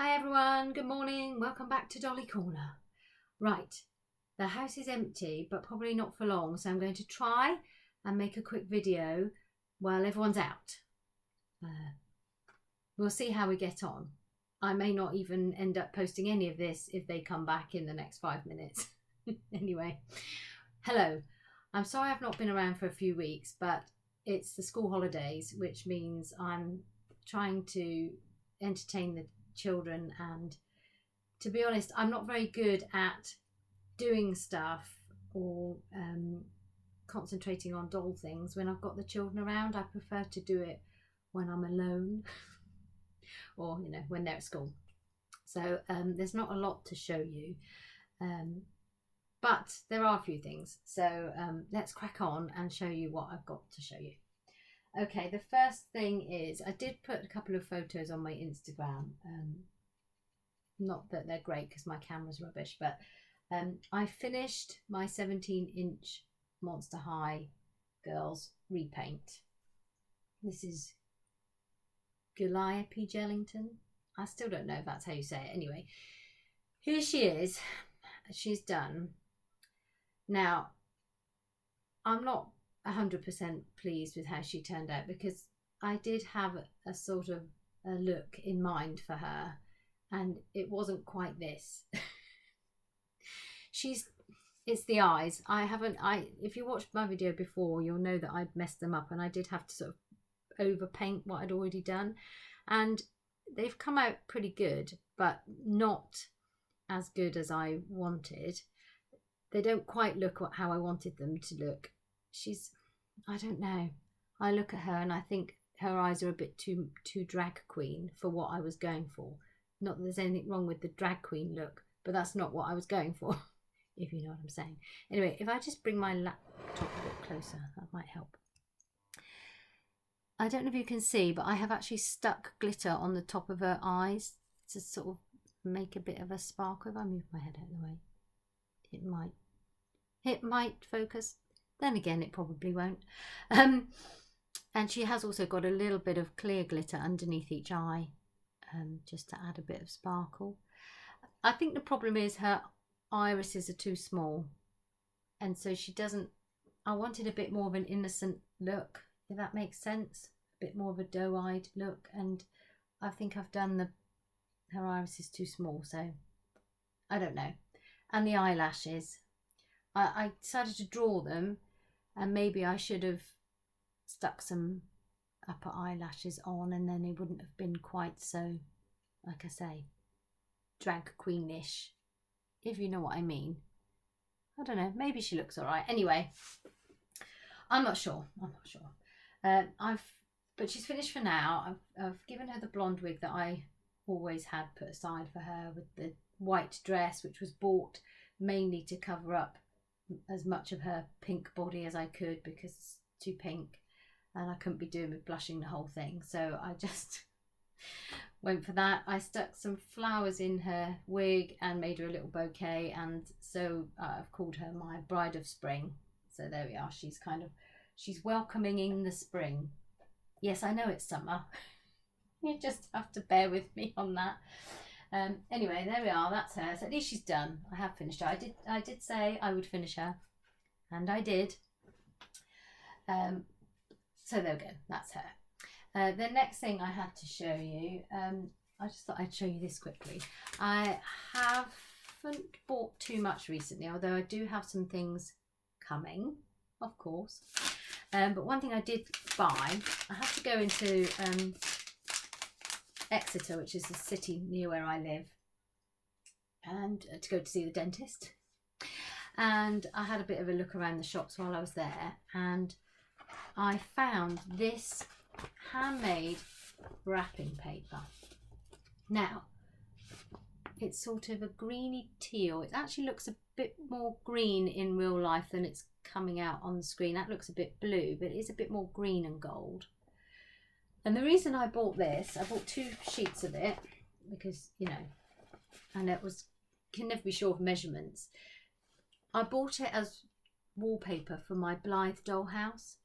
Hi everyone, good morning, welcome back to Dolly Corner. Right, the house is empty but probably not for long, so I'm going to try and make a quick video while everyone's out. We'll see how we get on. I may not even end up posting any of this if they come back in the next 5 minutes. Anyway, hello. I'm sorry I've not been around for a few weeks, but it's the school holidays, which means I'm trying to entertain the children, and to be honest, I'm not very good at doing stuff or concentrating on doll things when I've got the children around. I prefer to do it when I'm alone or when they're at school. So there's not a lot to show you, but there are a few things, so let's crack on and show you what I've got to show you. Okay, the first thing is I did put a couple of photos on my Instagram. Not that they're great because my camera's rubbish, but I finished my 17-inch Monster High Girls repaint. This is Calliope Jellington. I still don't know if that's how you say it. Anyway, here she is. She's done. Now, I'm not 100% pleased with how she turned out because I did have a sort of a look in mind for her, and it wasn't quite this. It's the eyes. If you watched my video before, you'll know that I'd messed them up, and I did have to sort of overpaint what I'd already done, and they've come out pretty good, but not as good as I wanted. They don't quite look how I wanted them to look. I don't know. I look at her and I think her eyes are a bit too drag queen for what I was going for. Not that there's anything wrong with the drag queen look, but that's not what I was going for, if you know what I'm saying. Anyway, if I just bring my laptop a bit closer, that might help. I don't know if you can see, but I have actually stuck glitter on the top of her eyes to sort of make a bit of a sparkle. If I move my head out of the way, it might focus. Then again, it probably won't. And she has also got a little bit of clear glitter underneath each eye, just to add a bit of sparkle. I think the problem is her irises are too small, and so she doesn't. I wanted a bit more of an innocent look, if that makes sense. A bit more of a doe-eyed look, and I think I've done her iris is too small, so I don't know. And the eyelashes, I decided to draw them, and maybe I should have stuck some upper eyelashes on, and then it wouldn't have been quite so, like I say, drag queenish, if you know what I mean. I don't know, maybe she looks all right. Anyway, I'm not sure. But she's finished for now. I've given her the blonde wig that I always had put aside for her, with the white dress, which was bought mainly to cover up as much of her pink body as I could because it's too pink and I couldn't be doing with blushing the whole thing, so I just went for that. I stuck some flowers in her wig and made her a little bouquet, and so I've called her my bride of spring. So there we are. She's welcoming in the spring. Yes, I know it's summer. You just have to bear with me on that. Anyway, there we are. That's her. So at least she's done. I have finished her. I did say I would finish her, and I did. So there we go. That's her. The next thing I had to show you, I just thought I'd show you this quickly. I haven't bought too much recently, although I do have some things coming, of course. But one thing I did buy, I had to go into Exeter, which is a city near where I live, and to go to see the dentist. And I had a bit of a look around the shops while I was there, and I found this handmade wrapping paper. Now, it's sort of a greeny teal. It actually looks a bit more green in real life than it's coming out on the screen. That looks a bit blue, but it is a bit more green and gold. And the reason I bought this, I bought 2 sheets of it because, and it can never be sure of measurements. I bought it as wallpaper for my Blythe dollhouse.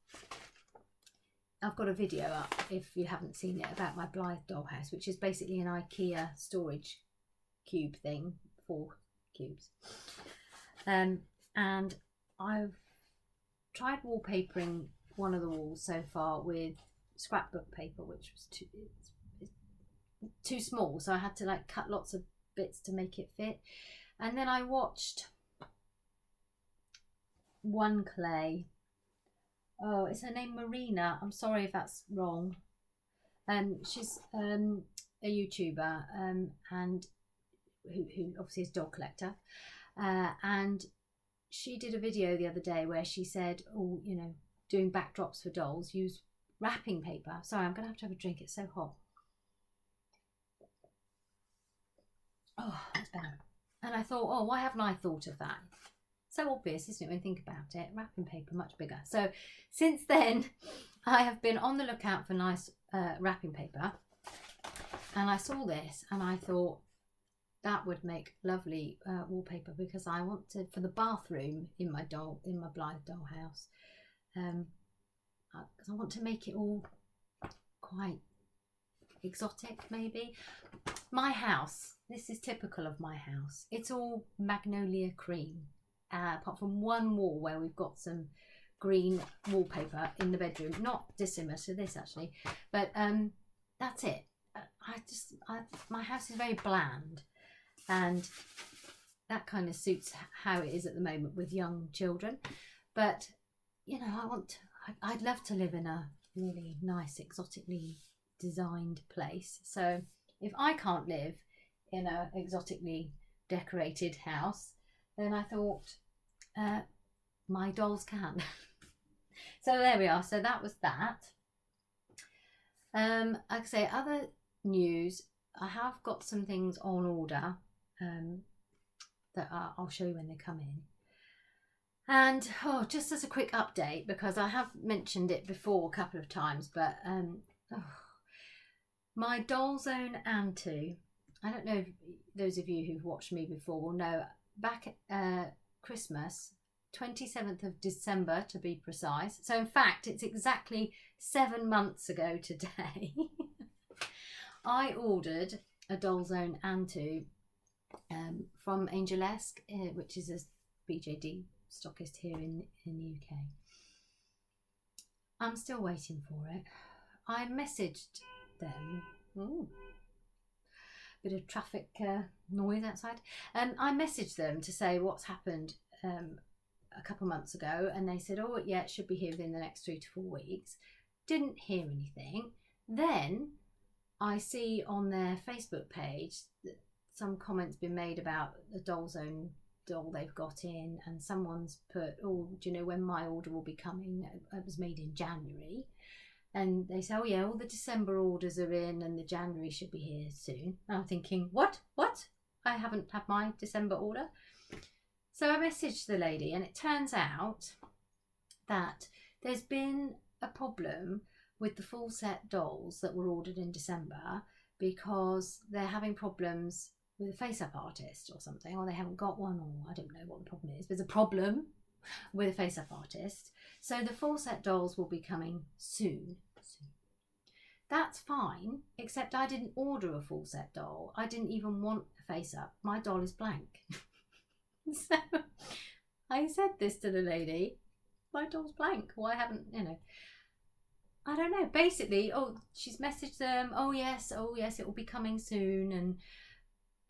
I've got a video up, if you haven't seen it, about my Blythe dollhouse, which is basically an IKEA storage cube thing, 4 cubes. And I've tried wallpapering one of the walls so far with scrapbook paper, which was too small, so I had to like cut lots of bits to make it fit. And then I watched one clay. Oh, is her name Marina? I'm sorry if that's wrong. She's a YouTuber, and who obviously is a dog collector. And she did a video the other day where she said, oh, you know, doing backdrops for dolls, use wrapping paper. Sorry, I'm going to have a drink. It's so hot. Oh, that's better. And I thought, oh, why haven't I thought of that? So obvious, isn't it, when you think about it? Wrapping paper, much bigger. So since then, I have been on the lookout for nice wrapping paper. And I saw this and I thought that would make lovely wallpaper, because I want to, for the bathroom in my Blythe dollhouse, because I want to make it all quite exotic, maybe. My house, this is typical of my house. It's all magnolia cream. Apart from one wall where we've got some green wallpaper in the bedroom, not dissimilar to this actually, but that's it. My house is very bland, and that kind of suits how it is at the moment with young children. But you know, I'd love to live in a really nice, exotically designed place. So if I can't live in a exotically decorated house, then I thought my dolls can. So there we are. So that was that. Like I say, other news, I have got some things on order that I'll show you when they come in. And just as a quick update, because I have mentioned it before a couple of times, but my Doll Zone Antu, I don't know if those of you who've watched me before will know, back at Christmas, 27th of December to be precise. So in fact, it's exactly 7 months ago today. I ordered a Doll Zone Antu from Angelesque, which is a BJD stockist here in the UK. I'm still waiting for it. I messaged them. Ooh. Bit of traffic noise outside. I messaged them to say what's happened a couple months ago, and they said, oh yeah, it should be here within the next 3 to 4 weeks. Didn't hear anything. Then I see on their Facebook page that some comments been made about the Doll Zone doll they've got in, and someone's put, oh, do you know when my order will be coming? It was made in January. And they say, oh yeah, all the December orders are in and the January should be here soon. And I'm thinking, what? I haven't had my December order. So I messaged the lady, and it turns out that there's been a problem with the full set dolls that were ordered in December, because they're having problems with a face-up artist or something, or they haven't got one, or I don't know what the problem is. There's a problem with a face-up artist. So the full set dolls will be coming soon. That's fine, except I didn't order a full set doll. I didn't even want a face-up. My doll is blank. So I said this to the lady, my doll's blank. Why haven't, I don't know. Basically, she's messaged them, oh yes, it will be coming soon.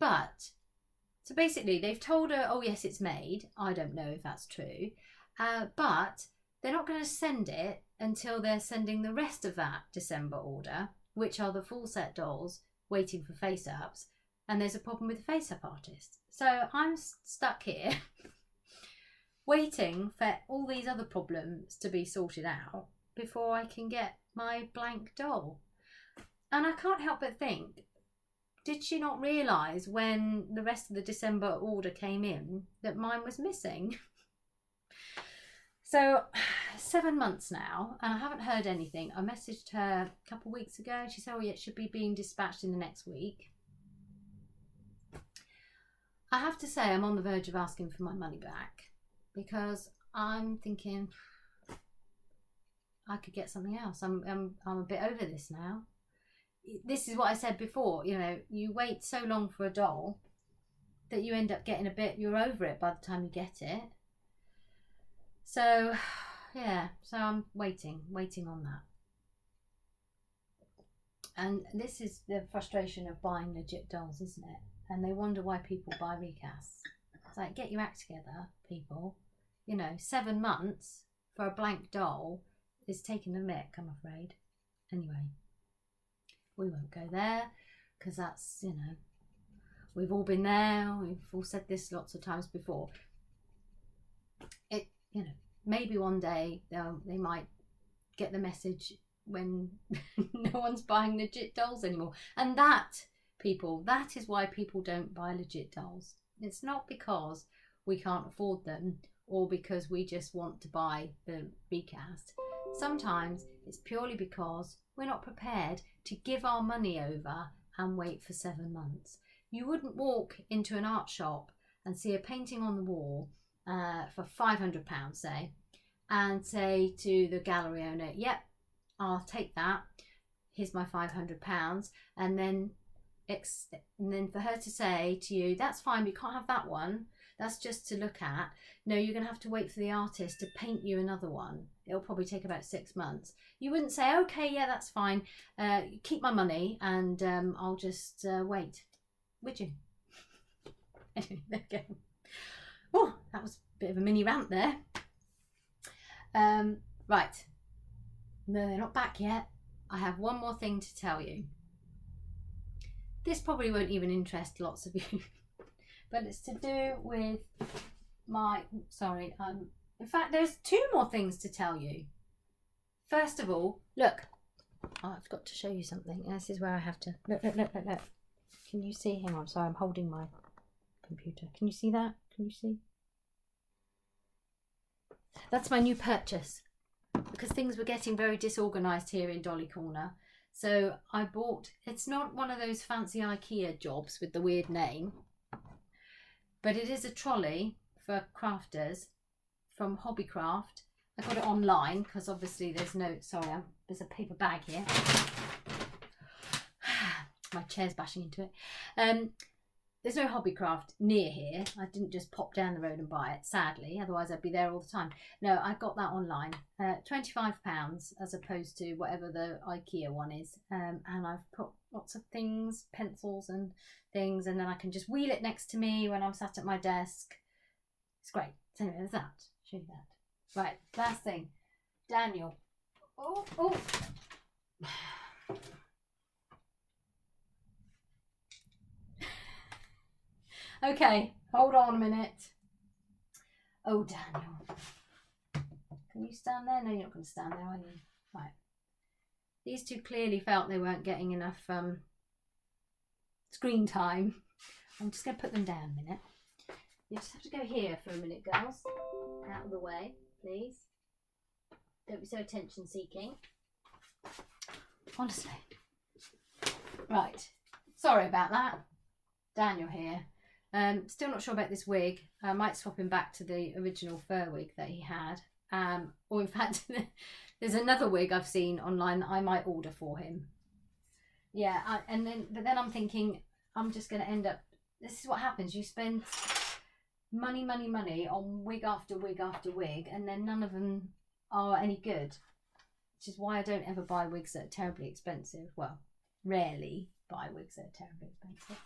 So basically they've told her, oh yes, it's made. I don't know if that's true. But they're not going to send it until they're sending the rest of that December order, which are the full set dolls waiting for face-ups. And there's a problem with the face-up artist. So I'm stuck here waiting for all these other problems to be sorted out before I can get my blank doll. And I can't help but think, did she not realise when the rest of the December order came in that mine was missing? So 7 months now, and I haven't heard anything. I messaged her a couple of weeks ago, and she said, oh yeah, it should be being dispatched in the next week. I have to say, I'm on the verge of asking for my money back, because I'm thinking, I could get something else. I'm a bit over this now. This is what I said before, you know, you wait so long for a doll that you end up getting you're over it by the time you get it. So, yeah, so I'm waiting on that. And this is the frustration of buying legit dolls, isn't it? And they wonder why people buy recasts. It's like, get your act together, people. You know, 7 months for a blank doll is taking the mick, I'm afraid. Anyway, we won't go there because that's, you know, we've all been there. We've all said this lots of times before. It, you know, maybe one day they might get the message when no one's buying legit dolls anymore. And that, people, that is why people don't buy legit dolls. It's not because we can't afford them or because we just want to buy the recast. Sometimes it's purely because we're not prepared to give our money over and wait for 7 months. You wouldn't walk into an art shop and see a painting on the wall for £500, say, and say to the gallery owner, yep, I'll take that, here's my £500, and then for her to say to you, that's fine, but you can't have that one, that's just to look at. No, you're going to have to wait for the artist to paint you another one. It'll probably take about 6 months. You wouldn't say, okay, yeah, that's fine, keep my money and I'll just wait, would you? Anyway, there you go. Oh, that was a bit of a mini rant there. Right, no, they're not back yet. I have one more thing to tell you. This probably won't even interest lots of you, but it's to do with in fact, there's 2 more things to tell you. First of all, look, I've got to show you something. This is where I have to, look. Can you see? Hang on, sorry, I'm holding my computer. Can you see that? Can you see? That's my new purchase, because things were getting very disorganised here in Dolly Corner. So I bought, it's not one of those fancy IKEA jobs with the weird name, but it is a trolley for crafters from Hobbycraft. I got it online because obviously there's no, sorry, there's a paper bag here. My chair's bashing into it. There's no Hobbycraft near here. I didn't just pop down the road and buy it, sadly, otherwise I'd be there all the time. No, I got that online. £25 as opposed to whatever the IKEA one is. And I've put lots of things, pencils and things, and then I can just wheel it next to me when I'm sat at my desk. It's great. So anyway, there's that. Show you that. Right, last thing. Daniel. Oh. Okay, hold on a minute. Oh, Daniel. Can you stand there? No, you're not going to stand there, are you? Right. These 2 clearly felt they weren't getting enough screen time. I'm just going to put them down a minute. You just have to go here for a minute, girls. Out of the way, please. Don't be so attention seeking. Honestly. Right. Sorry about that. Daniel here. Still not sure about this wig. I might swap him back to the original fur wig that he had. Or in fact, there's another wig I've seen online that I might order for him. Yeah, but then I'm thinking I'm just going to end up. This is what happens. You spend money on wig after wig after wig, and then none of them are any good. Which is why I don't ever buy wigs that are terribly expensive. Well, rarely buy wigs that are terribly expensive.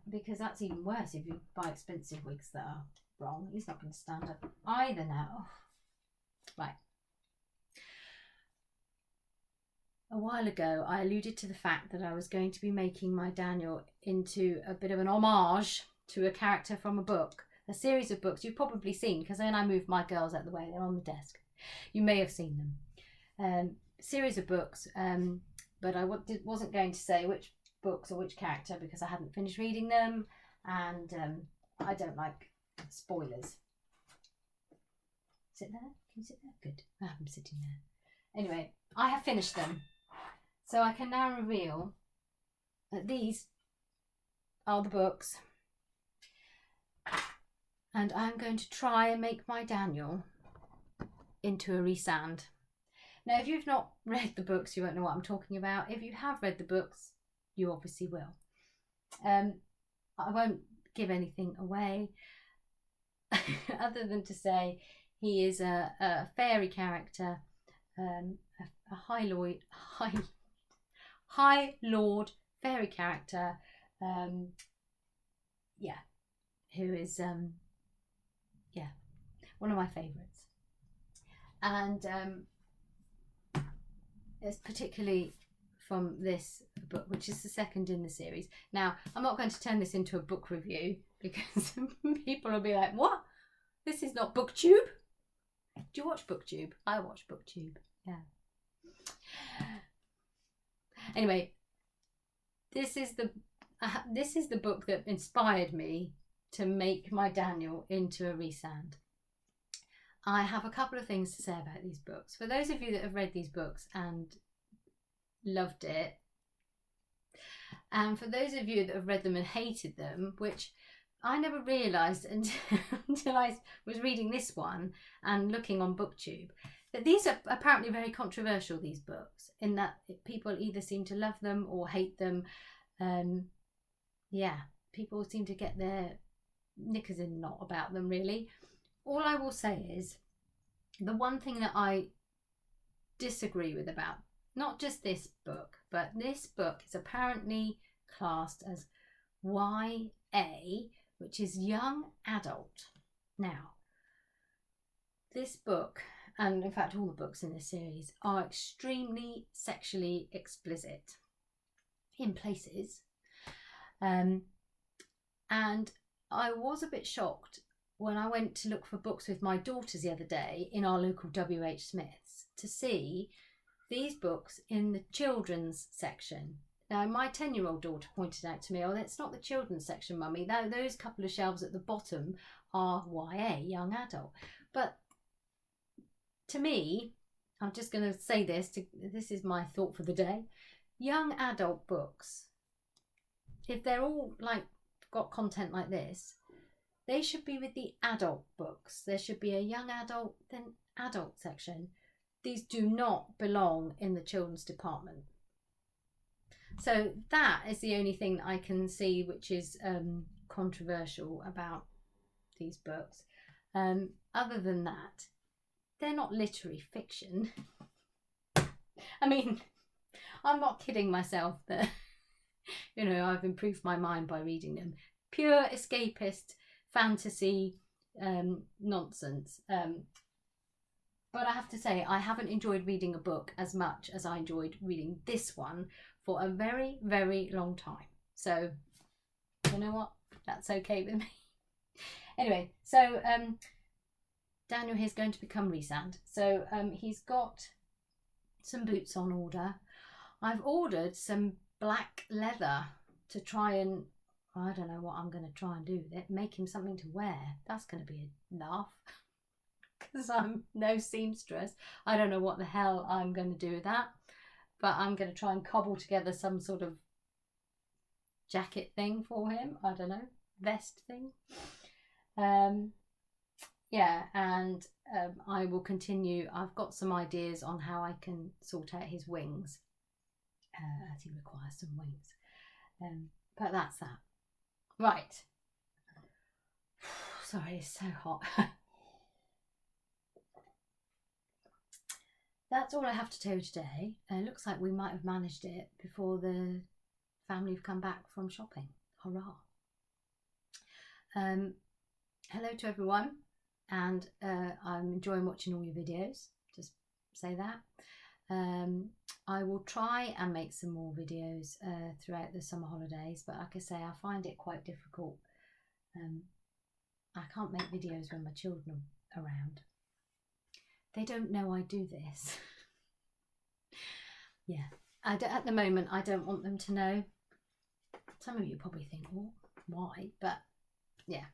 Because that's even worse if you buy expensive wigs that are wrong. He's not going to stand up either now. Oh. Right. A while ago, I alluded to the fact that I was going to be making my Daniel into a bit of an homage to a character from a book. A series of books you've probably seen, because then I moved my girls out of the way. They're on the desk. You may have seen them. Series of books, but I wasn't going to say which books or which character because I hadn't finished reading them, and I don't like spoilers. Sit there? Can you sit there? Good. I'm sitting there. Anyway, I have finished them, so I can now reveal that these are the books, and I'm going to try and make my Daniel into a resand. Now, if you've not read the books, you won't know what I'm talking about. If you have read the books, you obviously will. I won't give anything away other than to say he is a fairy character, a High Lord fairy character, yeah, who is one of my favourites, and it's particularly from this book, which is the second in the series. Now, I'm not going to turn this into a book review because people will be like, what? This is not BookTube? Do you watch BookTube? I watch BookTube, yeah. Anyway, this is the book that inspired me to make my Daniel into a Rhysand. I have a couple of things to say about these books. For those of you that have read these books and loved it, and for those of you that have read them and hated them, which I never realised until I was reading this one and looking on BookTube, that these are apparently very controversial, these books, in that people either seem to love them or hate them. Yeah, people seem to get their knickers in a knot about them, really. All I will say is, the one thing that I disagree with about not just this book, but this book is apparently classed as YA, which is young adult. Now, this book, and in fact all the books in this series, are extremely sexually explicit in places. And I was a bit shocked when I went to look for books with my daughters the other day in our local WH Smith's to see these books in the children's section. Now, my 10-year-old daughter pointed out to me, oh, that's not the children's section, Mummy. Those couple of shelves at the bottom are YA, young adult. But to me, I'm just going to say this, this is my thought for the day. Young adult books, if they're all like got content like this, they should be with the adult books. There should be a young adult, then adult section. These do not belong in the children's department. So that is the only thing that I can see which is controversial about these books. Other than that, they're not literary fiction. I mean, I'm not kidding myself that, you know, I've improved my mind by reading them. Pure escapist fantasy nonsense. But I have to say, I haven't enjoyed reading a book as much as I enjoyed reading this one for a very, very long time. So, you know what? That's okay with me. Anyway, so Daniel here's going to become Rhysand. So he's got some boots on order. I've ordered some black leather to try and, I don't know what I'm going to try and do with it, make him something to wear. That's going to be a laugh. Because I'm no seamstress. I don't know what the hell I'm going to do with that. But I'm going to try and cobble together some sort of jacket thing for him. I don't know. Vest thing. Yeah, and I will continue. I've got some ideas on how I can sort out his wings. As he requires some wings. But that's that. Right. Sorry, it's so hot. That's all I have to tell you today. It looks like we might have managed it before the family have come back from shopping. Hurrah. Hello to everyone, and I'm enjoying watching all your videos. Just say that. I will try and make some more videos throughout the summer holidays, but like I say, I find it quite difficult. I can't make videos when my children are around. They don't know I do this. Yeah, at the moment I don't want them to know. Some of you probably think, well, why? But yeah,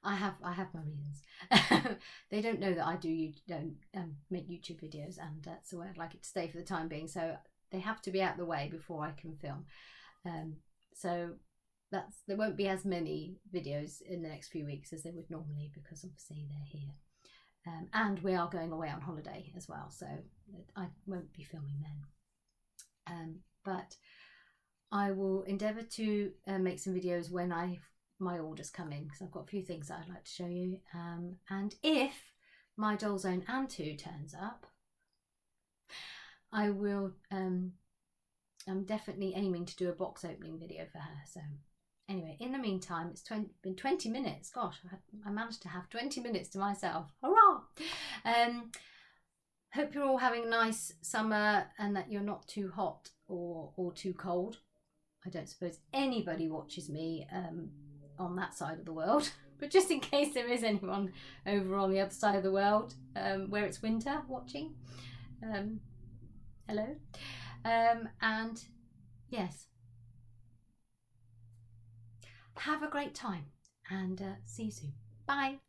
I have my reasons. They don't know that I do make YouTube videos, and that's the way I'd like it to stay for the time being. So they have to be out of the way before I can film. So there won't be as many videos in the next few weeks as there would normally, because obviously they're here. And we are going away on holiday as well, so I won't be filming then. But I will endeavour to make some videos when my orders come in, because I've got a few things that I'd like to show you. And if my Doll's Own Antu turns up, I will. I'm definitely aiming to do a box opening video for her. So anyway, in the meantime, it's been 20 minutes. Gosh, I managed to have 20 minutes to myself. Hurrah! Hope you're all having a nice summer and that you're not too hot or too cold. I don't suppose anybody watches me on that side of the world, but just in case there is anyone over on the other side of the world where it's winter watching, hello. And yes, have a great time and see you soon. Bye.